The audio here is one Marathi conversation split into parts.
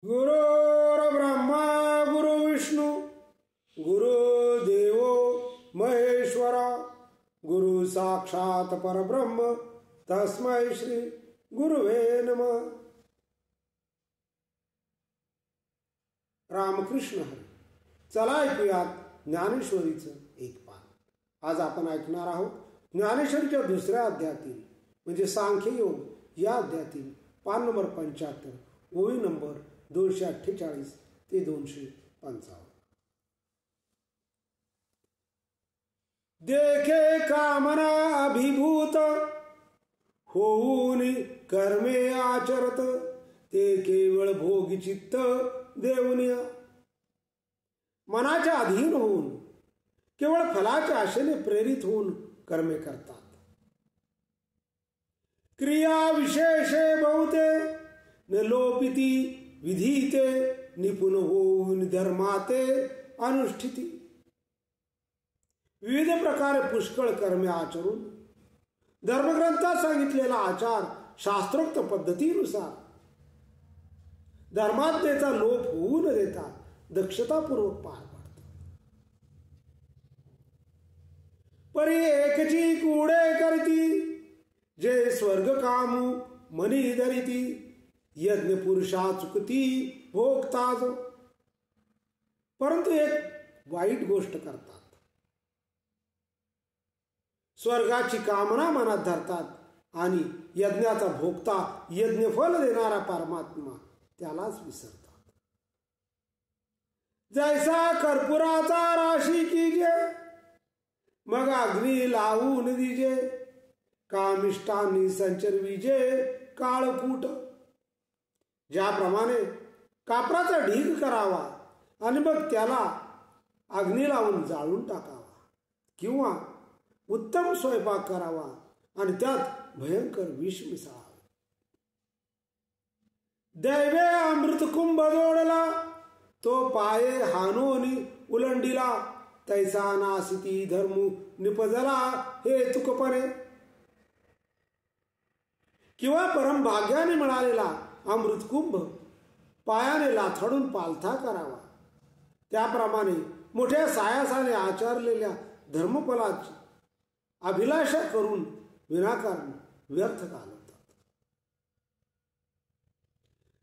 गुरुर्ब्रह्मा गुरुविष्णू गुरुदेव महेश्वरा गुरु साक्षात परब्रह्म तस्मै श्री गुरुवे नमः. रामकृष्ण हरी. चला ऐकूयात ज्ञानेश्वरीचं एक पान. आज आपण ऐकणार आहोत ज्ञानेश्वरीच्या दुसऱ्या अध्यायातील म्हणजे सांख्ययोग या अध्यायातील पान नंबर 75 ओळी नंबर 248 ते 255. देखे कामना अभिभूत होऊन कर्मे आचरत ते केवळ भोगी चित्त देऊनिया. मनाच्या अधीन होऊन केवळ फलाच्या आशेने प्रेरित होऊन कर्मे करतात. क्रिया विशेषे बहुते न लोपिती विधीते निपुण होऊन धर्माते अनुष्ठिती. विविध प्रकारे पुष्कळ कर्मे आचरून धर्मग्रंथात सांगितलेला आचार शास्त्रोक्त पद्धतीनुसार धर्माज्ञेचा लोप होऊ न देता दक्षतापूर्वक पार पाडतात. परी एकची कुडे करती जे स्वर्ग कामू मनी धरिती यज्ञ पुरुषा चुकती भोगताज. परंतु एक वाईट गोष्ट करतात. स्वर्गाची कामना मनात धरतात आणि यज्ञाचा भोगता यज्ञफल देणारा परमात्मा त्यालाच विसरतात. जैसा कर्पुराचा राशी कीजे मग अग्नी लावून दिजे कामिष्टांनी संचरविजे काळकूट. ज्याप्रमाणे कापराचा ढीग करावा आणि मग त्याला अग्नी लावून जाळून टाकावा किंवा उत्तम स्वयंपाक करावा आणि त्यात भयंकर विष मिसळावे. दैवे अमृत कुंभ जोडला तो पाये हानोनी उलंडीला तैसा नासिती धर्मू निपजला हे तुकपणे. किंवा परम भाग्याने मिळालेला अमृतकुंभ पायाने लाथडून पालथा करावा. त्याप्रमाणे मोठ्या सायासाने आचरलेल्या धर्मफलाची अभिलाषा करून विनाकारण व्यर्थ घालवतात.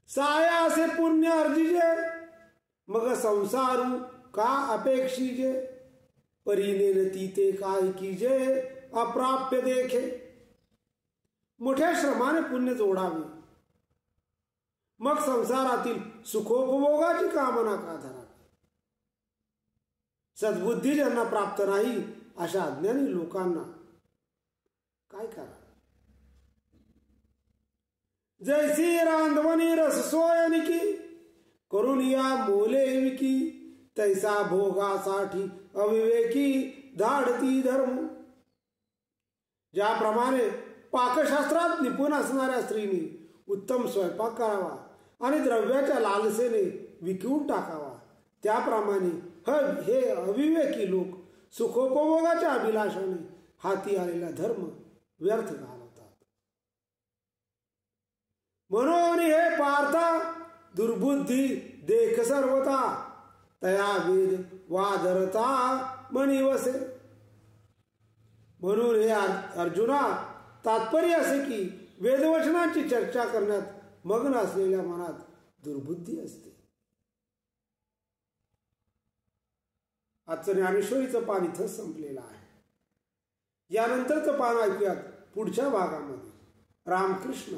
सायासे पुण्य अर्जिजे मग संसारू का अपेक्षिजे परीने नती ते काय कीजे अप्राप्य देखे. मोठ्या श्रमाने पुण्य जोडावे मग संसारातील सुखोपभोगाची कामना का धरावी. सद्बुद्धी ज्यांना प्राप्त नाही अशा अज्ञानी लोकांना काय करावे. जैसी रांधवणी रससोयनिकी करून या मोले विकी तैसा भोगासाठी अविवेकी धाडती धर्म. ज्याप्रमाणे पाकशास्त्रात निपुण असणाऱ्या स्त्रीने उत्तम स्वयंपाक करावा आणि द्रव्याच्या लालसेने विकून टाकावा त्याप्रमाणे हे अविवेकी लोक सुखोपभोगाच्या अभिलाषाने हाती आलेला धर्म व्यर्थ घालवतात. म्हणून हे पार्था दुर्बुद्धी देख सर्वता तया वेद वादरता मनी वसे. म्हणून हे अर्जुना तात्पर्य असे की वेदवचनांची चर्चा करण्यात मग्न असलेल्या मनात दुर्बुद्धी असते. आजचं ज्ञानेश्वरीचं पान इथं संपलेलं आहे. यानंतरचं पान ऐकूयात पुढच्या भागामध्ये. रामकृष्ण.